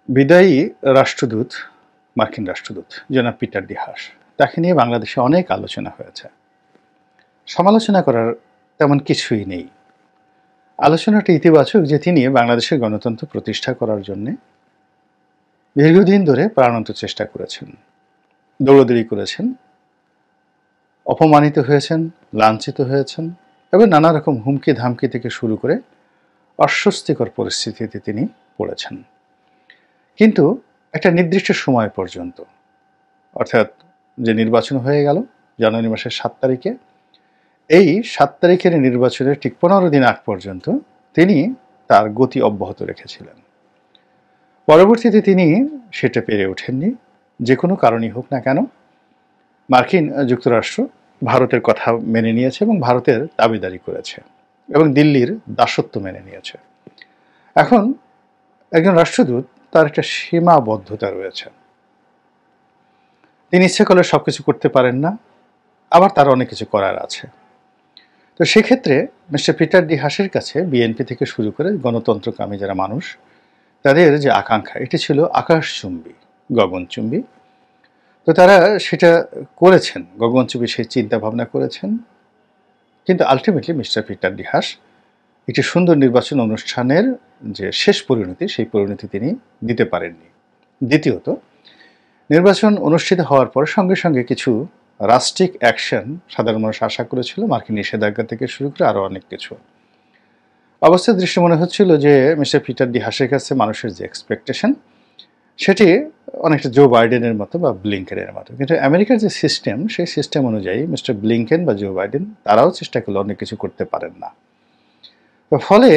বিদায়ী রাষ্ট্রদূত, মার্কিন রাষ্ট্রদূত জনাব পিটার ডি হাস, তাকে নিয়ে বাংলাদেশে অনেক আলোচনা হয়েছে। সমালোচনা করার তেমন কিছুই নেই। আলোচনাটা ইতিবাচক যে তিনি বাংলাদেশের গণতন্ত্র প্রতিষ্ঠা করার জন্যে দীর্ঘদিন ধরে প্রাণান্ত চেষ্টা করেছেন, দৌড়াদৌড়ি করেছেন, অপমানিত হয়েছেন, লাঞ্ছিত হয়েছেন এবং নানা রকম হুমকি ধামকি থেকে শুরু করে অস্বস্তিকর পরিস্থিতিতে তিনি পড়েছেন। কিন্তু একটা নির্দিষ্ট সময় পর্যন্ত, অর্থাৎ যে নির্বাচন হয়ে গেল জানুয়ারি মাসের 7 তারিখে, এই 7 তারিখের নির্বাচনের ঠিক 15 দিন আগ পর্যন্ত তিনি তার গতি অব্যাহত রেখেছিলেন। পরবর্তীতে তিনি সেটা পেরে ওঠেননি। যে কোনো কারণই হোক না কেন, মার্কিন যুক্তরাষ্ট্র ভারতের কথা মেনে নিয়েছে এবং ভারতের দাবিদারি করেছে এবং দিল্লির দাসত্ব মেনে নিয়েছে। এখন একজন রাষ্ট্রদূত, তার একটা সীমাবদ্ধতা রয়েছে। তিনি ইচ্ছে করলে সবকিছু করতে পারেন না, আবার তার অনেক কিছু করার আছে। তো সেক্ষেত্রে মিস্টার পিটার ডি হাসের কাছে বিএনপি থেকে শুরু করে গণতন্ত্রকামী যারা মানুষ, তাদের যে আকাঙ্ক্ষা, এটি ছিল আকাশচুম্বী, গগনচুম্বী। তো তারা সেটা করেছেন, গগনচুম্বী সেই চিন্তা ভাবনা করেছেন। কিন্তু ultimately mister Peter D Haas একটি সুন্দর নির্বাচন অনুষ্ঠানের যে শেষ পরিণতি, সেই পরিণতি তিনি দিতে পারেননি। দ্বিতীয়ত, নির্বাচন অনুষ্ঠিত হওয়ার পর সঙ্গে সঙ্গে কিছু রাষ্ট্রিক অ্যাকশন সাধারণ মানুষ আশা করেছিল, মার্কিন নিষেধাজ্ঞা থেকে শুরু করে আরও অনেক কিছু। অবস্থার দৃষ্টি মনে হচ্ছিল যে মিস্টার পিটার ডি হাসের কাছে মানুষের যে এক্সপেকটেশন, সেটি অনেকটা জো বাইডেনের মতো বা ব্লিংকেনের মতো। কিন্তু আমেরিকার যে সিস্টেম, সেই সিস্টেম অনুযায়ী মিস্টার ব্লিংকেন বা জো বাইডেন তারাও চেষ্টা করলে অনেক কিছু করতে পারেন না। ফলে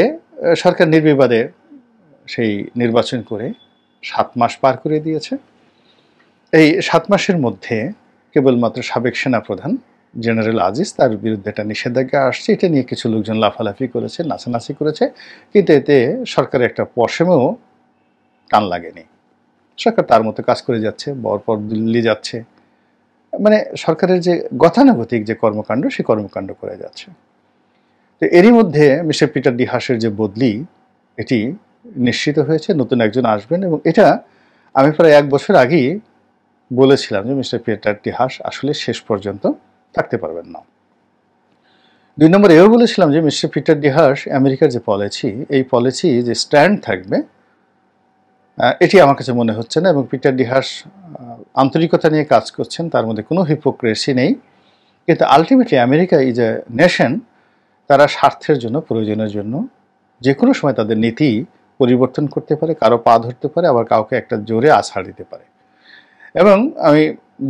সরকার নির্বিবাদে সেই নির্বাচন করে 7 মাস পার করে দিয়েছে। এই 7 মাসের মধ্যে কেবলমাত্র সাবেক সেনাপ্রধান জেনারেল আজিজ, তার বিরুদ্ধে একটা নিষেধাজ্ঞা আসছে। এটা নিয়ে কিছু লোকজন লাফালাফি করেছে, নাচানাচি করেছে, কিন্তু এতে সরকারের একটা পশমেও টান লাগেনি। সরকার তার মতো কাজ করে যাচ্ছে, পর দিল্লি যাচ্ছে, মানে সরকারের যে গতানুগতিক যে কর্মকাণ্ড, সেই কর্মকাণ্ড করে যাচ্ছে। তো এরই মধ্যে মিস্টার পিটার ডি হাসের যে বদলি, এটি নিশ্চিত হয়েছে, নতুন একজন আসবেন। এবং এটা আমি প্রায় 1 বছর আগেই বলেছিলাম যে মিস্টার পিটার ডি হাস আসলে শেষ পর্যন্ত থাকতে পারবেন না। 2 নম্বর এও বলেছিলাম যে মিস্টার পিটার ডি হাস আমেরিকার যে পলিসি, এই পলিসি যে স্ট্যান্ড থাকবে, এটি আমার কাছে মনে হচ্ছে না। এবং পিটার ডি হাস আন্তরিকতা নিয়ে কাজ করছেন, তার মধ্যে কোনো হিপোক্রেসি নেই। কিন্তু ultimately America is a nation, তারা স্বার্থের জন্য, প্রয়োজনের জন্য যে কোনো সময় তাদের নীতি পরিবর্তন করতে পারে, কারো পা ধরতে পারে, আবার কাউকে একটা জোরে আছাড় দিতে পারে। এবং আমি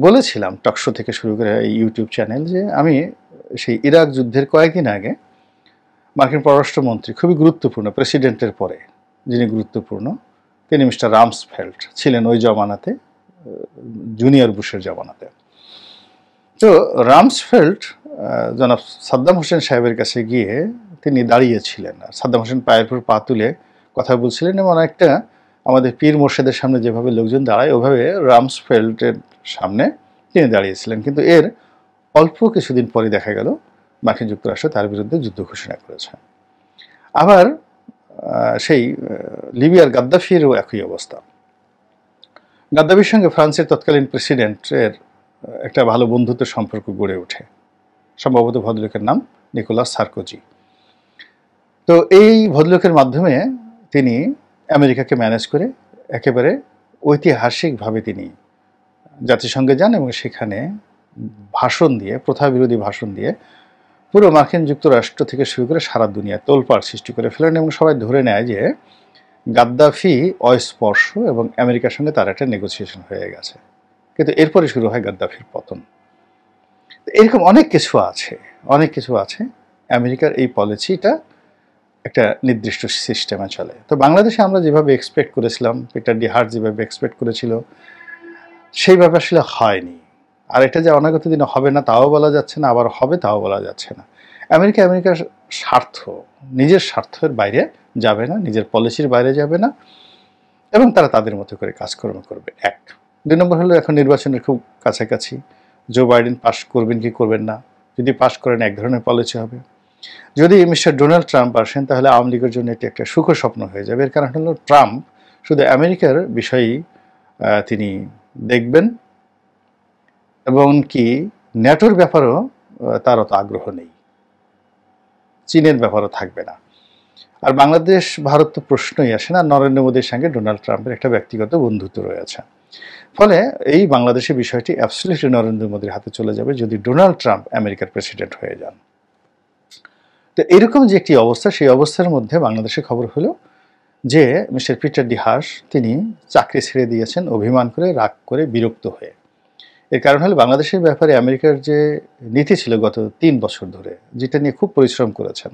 বলেছিলাম টকশো থেকে শুরু করে এই ইউটিউব চ্যানেল, যে আমি সেই ইরাক যুদ্ধের কয়েকদিন আগে মার্কিন পররাষ্ট্রমন্ত্রী, খুবই গুরুত্বপূর্ণ, প্রেসিডেন্টের পরে যিনি গুরুত্বপূর্ণ, তিনি মিস্টার রামসফেল্ড ছিলেন ওই জমানাতে, জুনিয়র বুশের জমানাতে। তো রামসফেল্ড জনাব সাদ্দাম হোসেন সাহেবের কাছে গিয়ে তিনি দাঁড়িয়েছিলেন, আর সাদ্দাম হোসেন পায়ের উপর পা তুলে কথা বলছিলেন। এবং অনেকটা আমাদের পীর মোর্শেদের সামনে যেভাবে লোকজন দাঁড়ায়, ওভাবে রামসফেল্ডের সামনে তিনি দাঁড়িয়েছিলেন। কিন্তু এর অল্প কিছুদিন পরে দেখা গেল মার্কিন যুক্তরাষ্ট্র তার বিরুদ্ধে যুদ্ধ ঘোষণা করেছে। আবার সেই লিবিয়ার গাদ্দাফিরও একই অবস্থা। গাদ্দাফির সঙ্গে ফ্রান্সের তৎকালীন প্রেসিডেন্টের একটা ভালো বন্ধুত্বের সম্পর্ক গড়ে ওঠে, সম্ভবত ভদ্রলোকের নাম নিকোলাস সার্কোজি। তো এই ভদ্রলোকের মাধ্যমে তিনি আমেরিকাকে ম্যানেজ করে একেবারে ঐতিহাসিকভাবে তিনি জাতিসংঘে যান এবং সেখানে ভাষণ দিয়ে, প্রথা বিরোধী ভাষণ দিয়ে পুরো মার্কিন যুক্তরাষ্ট্র থেকে শুরু করে সারা দুনিয়া তোলপাড় সৃষ্টি করে ফেলেন। এবং সবাই ধরে নেয় যে গাদ্দাফি অস্পর্শ এবং আমেরিকার সঙ্গে তার একটা নেগোসিয়েশন হয়ে গেছে। কিন্তু এরপরে শুরু হয় গাদ্দাফির পতন। এরকম অনেক কিছু আছে, অনেক কিছু আছে। আমেরিকার এই পলিসিটা একটা নির্দিষ্ট সিস্টেমে চলে। তো বাংলাদেশে আমরা যেভাবে এক্সপেক্ট করেছিলাম, পিটার ডি হাস যেভাবে এক্সপেক্ট করেছিল, সেইভাবে আসলে হয়নি। আর এটা যে অনাগত দিনে হবে না তাও বলা যাচ্ছে না, আবার হবে তাও বলা যাচ্ছে না। আমেরিকার স্বার্থ, নিজের স্বার্থের বাইরে যাবে না, নিজের পলিসির বাইরে যাবে না, এবং তারা তাদের মতো করে কাজকর্ম করবে। 1। 2 নম্বর হলো, এখন নির্বাচনের খুব কাছাকাছি, জো বাইডেন পাস করবেন কি করবেন না। যদি পাস করেন এক ধরনের পলিসি হবে, যদি মিস্টার ডোনাল্ড ট্রাম্প আসেন তাহলে আওয়ামী লীগের জন্য এটি একটা সুখ স্বপ্ন হয়ে যাবে। এর কারণ হলো ট্রাম্প শুধু আমেরিকার বিষয়ই তিনি দেখবেন, এবং কি ন্যাটোর ব্যাপারেও তার অত আগ্রহ নেই, চীনের ব্যাপারও থাকবে না। আর বাংলাদেশ ভারত তো প্রশ্নই আসে না, নরেন্দ্র মোদীর সঙ্গে ডোনাল্ড ট্রাম্পের একটা ব্যক্তিগত বন্ধুত্ব রয়েছে। ফলে এই বাংলাদেশের বিষয়টি অ্যাবসলিউটলি নরেন্দ্র মোদীর হাতে চলে যাবে যদি ডোনাল্ড ট্রাম্প আমেরিকার প্রেসিডেন্ট হয়ে যান। তো এরকম যে একটি অবস্থা, সেই অবস্থার মধ্যে বাংলাদেশের খবর হলো যে মিস্টার পিটার ডি হাস তিনি চাকরি ছেড়ে দিয়েছেন অভিমান করে, রাগ করে, বিরক্ত হয়ে। এর কারণ হলো বাংলাদেশের ব্যাপারে আমেরিকার যে নীতি ছিল গত ৩ বছর ধরে, যেটা নিয়ে খুব পরিশ্রম করেছেন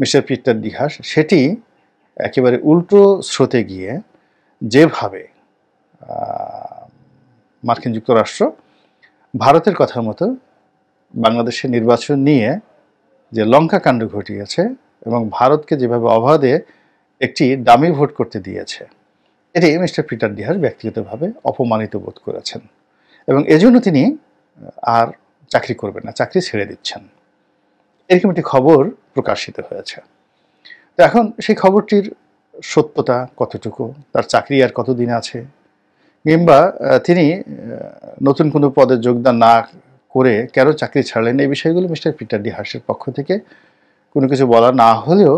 মিস্টার পিটার ডি হাস, সেটি একেবারে উল্টো স্রোতে গিয়ে যেভাবে মার্কিন যুক্তরাষ্ট্র ভারতের কথা মতো বাংলাদেশের নির্বাচন নিয়ে যে লঙ্কা কাণ্ড ঘটিয়েছে এবং ভারতকে যেভাবে অবাধে একটি ডামি ভোট করতে দিয়েছে, এটি মিস্টার পিটার ডি হাস ব্যক্তিগতভাবে অপমানিত বোধ করেছেন এবং এজন্য তিনি আর চাকরি করবেন না, চাকরি ছেড়ে দিচ্ছেন, এরকম একটি খবর প্রকাশিত হয়েছে। তো এখন সেই খবরটির সত্যতা কতটুকু, তার চাকরি আর কতদিন আছে, কিংবা তিনি নতুন কোনো পদে যোগদান না করে কেন চাকরি ছাড়লেন, এই বিষয়গুলো মিস্টার পিটার ডি হাসের পক্ষ থেকে কোনো কিছু বলা না হলেও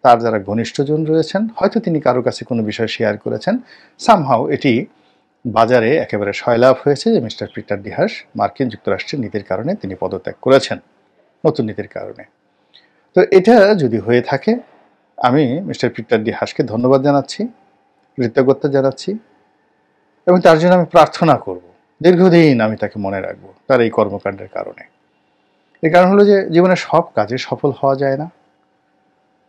তার যারা ঘনিষ্ঠজন রয়েছেন, হয়তো তিনি কারো কাছে কোনো বিষয় শেয়ার করেছেন, সামহাও এটি বাজারে একেবারে সয়লাভ হয়েছে যে মিস্টার পিটার ডি হাস মার্কিন যুক্তরাষ্ট্রের নীতির কারণে তিনি পদত্যাগ করেছেন, নতুন নীতির কারণে। তো এটা যদি হয়ে থাকে, আমি মিস্টার পিটার ডি হাসকে ধন্যবাদ জানাচ্ছি, কৃতজ্ঞতা জানাচ্ছি, এবং তার জন্য আমি প্রার্থনা করব, দীর্ঘদিন আমি তাকে মনে রাখবো তার এই কর্মকাণ্ডের কারণে। এর কারণ হলো যে জীবনে সব কাজে সফল হওয়া যায় না,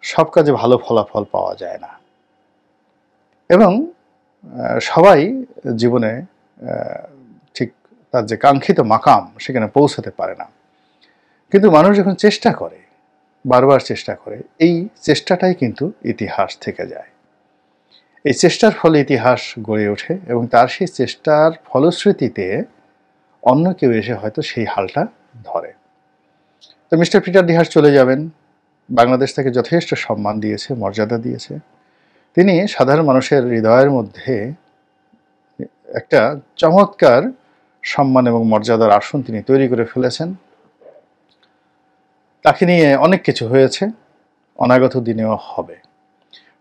সব কাজে ভালো ফলাফল পাওয়া যায় না, এবং সবাই জীবনে ঠিক তার যে কাঙ্ক্ষিত মাকাম সেখানে পৌঁছাতে পারে না। কিন্তু মানুষ যখন চেষ্টা করে, বারবার চেষ্টা করে, এই চেষ্টাটাই কিন্তু ইতিহাস থেকে যায়। এই চেষ্টার ফলে ইতিহাস গড়ে ওঠে এবং তার সেই চেষ্টার ফলশ্রুতিতে অন্য কেউ এসে হয়তো সেই হালটা ধরে। তো মিস্টার পিটার ডি হাস চলে যাবেন, বাংলাদেশ তাকে যথেষ্ট সম্মান দিয়েছে, মর্যাদা দিয়েছে। তিনি সাধারণ মানুষের হৃদয়ের মধ্যে একটা চমৎকার সম্মান এবং মর্যাদার আসন তিনি তৈরি করে ফেলেছেন। তাকে নিয়ে অনেক কিছু হয়েছে, অনাগত দিনেও হবে।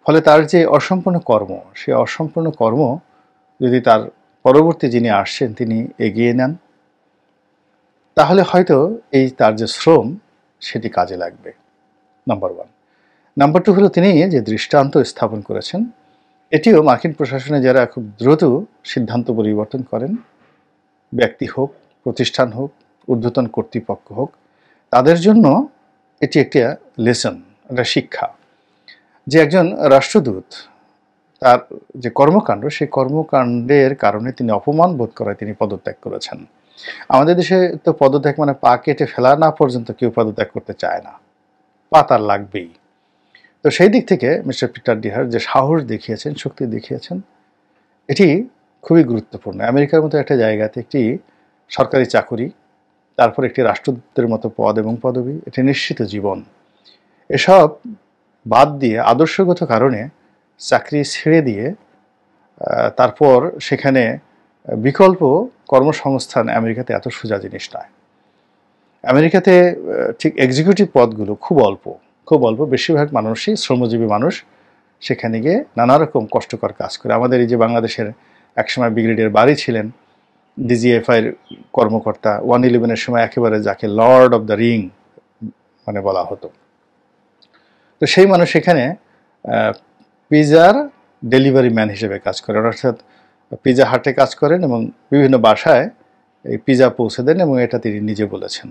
ফলে তার যে অসম্পূর্ণ কর্ম, সেই অসম্পূর্ণ কর্ম যদি তার পরবর্তী যিনি আসছেন তিনি এগিয়ে নেন, তাহলে হয়তো এই তার যে শ্রম সেটি কাজে লাগবে, নাম্বার 1। নাম্বার 2 হলো তিনি যে দৃষ্টান্ত স্থাপন করেছেন, এটিও মার্কিন প্রশাসনে যারা খুব দ্রুত সিদ্ধান্ত পরিবর্তন করেন, ব্যক্তি হোক, প্রতিষ্ঠান হোক, ঊর্ধ্বতন কর্তৃপক্ষ হোক, তাদের জন্য এটি একটা লেসন, একটা শিক্ষা, যে একজন রাষ্ট্রদূত তার যে কর্মকাণ্ড, সেই কর্মকাণ্ডের কারণে তিনি অপমান বোধ করায় তিনি পদত্যাগ করেছেন। আমাদের দেশে তো পদত্যাগ মানে পা কেটে ফেলা না পর্যন্ত কেউ পদত্যাগ করতে চায় না, পা তার লাগবেই। তো সেই দিক থেকে মিস্টার পিটার ডি হাস যে সাহস দেখিয়েছেন, শক্তি দেখিয়েছেন, এটি খুবই গুরুত্বপূর্ণ। আমেরিকার মতো একটা জায়গাতে একটি সরকারি চাকুরি, তারপর একটি রাষ্ট্রদূতের মতো পদ এবং পদবি, এটি নিশ্চিত জীবন, এসব বাদ দিয়ে আদর্শগত কারণে চাকরি ছেড়ে দিয়ে তারপর সেখানে বিকল্প কর্মসংস্থান আমেরিকাতে এত সোজা জিনিস নয়। আমেরিকাতে ঠিক এক্সিকিউটিভ পদগুলো খুব অল্প, খুব অল্প। বেশিরভাগ মানুষই শ্রমজীবী মানুষ, সেখানে গিয়ে নানা রকম কষ্টকর কাজ করে। আমাদের এই যে বাংলাদেশের একসময় ব্রিগেডিয়ার বারী ছিলেন, ডিজিএফআইয়ের কর্মকর্তা, 111-এর সময় একেবারে যাকে লর্ড অফ দ্য রিং মানে বলা হতো, তো সেই মানুষ এখানে পিজার ডেলিভারি ম্যান হিসেবে কাজ করেন, অর্থাৎ পিজা হাটে কাজ করেন এবং বিভিন্ন বাসায় এই পিজা পৌঁছে দেন, এবং এটা তিনি নিজে বলেছেন।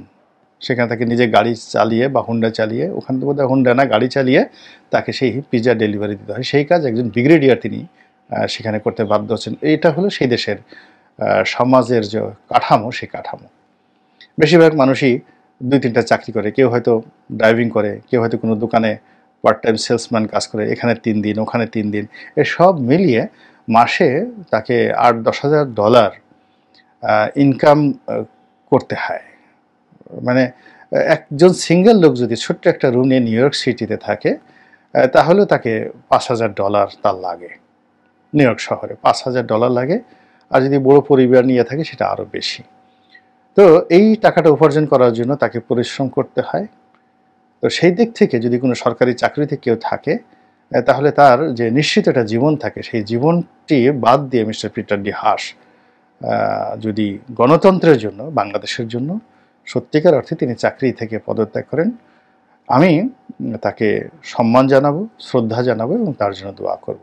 সেখানে তাকে নিজে গাড়ি চালিয়ে বা হুন্ডা চালিয়ে, ওখান থেকে বোধহয় হুন্ডা না, গাড়ি চালিয়ে তাকে সেই পিজা ডেলিভারি দিতে হয়। সেই কাজ একজন ব্রিগেডিয়ার তিনি সেখানে করতে বাধ্য হচ্ছেন। এইটা হলো সেই দেশের সমাজের যে কাঠামো, সেই কাঠামো। বেশিরভাগ মানুষই 2-3টা চাকরি করে, কেউ হয়তো ড্রাইভিং করে, কেউ হয়তো কোনো দোকানে পার্ট টাইম সেলসম্যান কাজ করে, এখানে 3 দিন, ওখানে 3 দিন, এসব মিলিয়ে মাসে তাকে $8-10,000 ইনকাম করতে হয়। মানে একজন সিঙ্গেল লোক যদি ছোট্ট একটা রুম নিয়ে নিউ ইয়র্ক সিটিতে থাকে, তাহলেও তাকে $5,000 তার লাগে। নিউ ইয়র্ক শহরে $5,000 লাগে, আর যদি বড় পরিবার নিয়ে থাকে সেটা আরও বেশি। তো এই টাকাটা উপার্জন করার জন্য তাকে পরিশ্রম করতে হয়। তো সেই দিক থেকে যদি কোনো সরকারি চাকরিতে কেউ থাকে, তাহলে তার যে নিশ্চিত একটা জীবন থাকে, সেই জীবনটি বাদ দিয়ে মিস্টার পিটার ডি হাস যদি গণতন্ত্রের জন্য, বাংলাদেশের জন্য সত্যিকার অর্থে তিনি চাকরি থেকে পদত্যাগ করেন, আমি তাকে সম্মান জানাবো, শ্রদ্ধা জানাবো এবং তার জন্য দোয়া করব।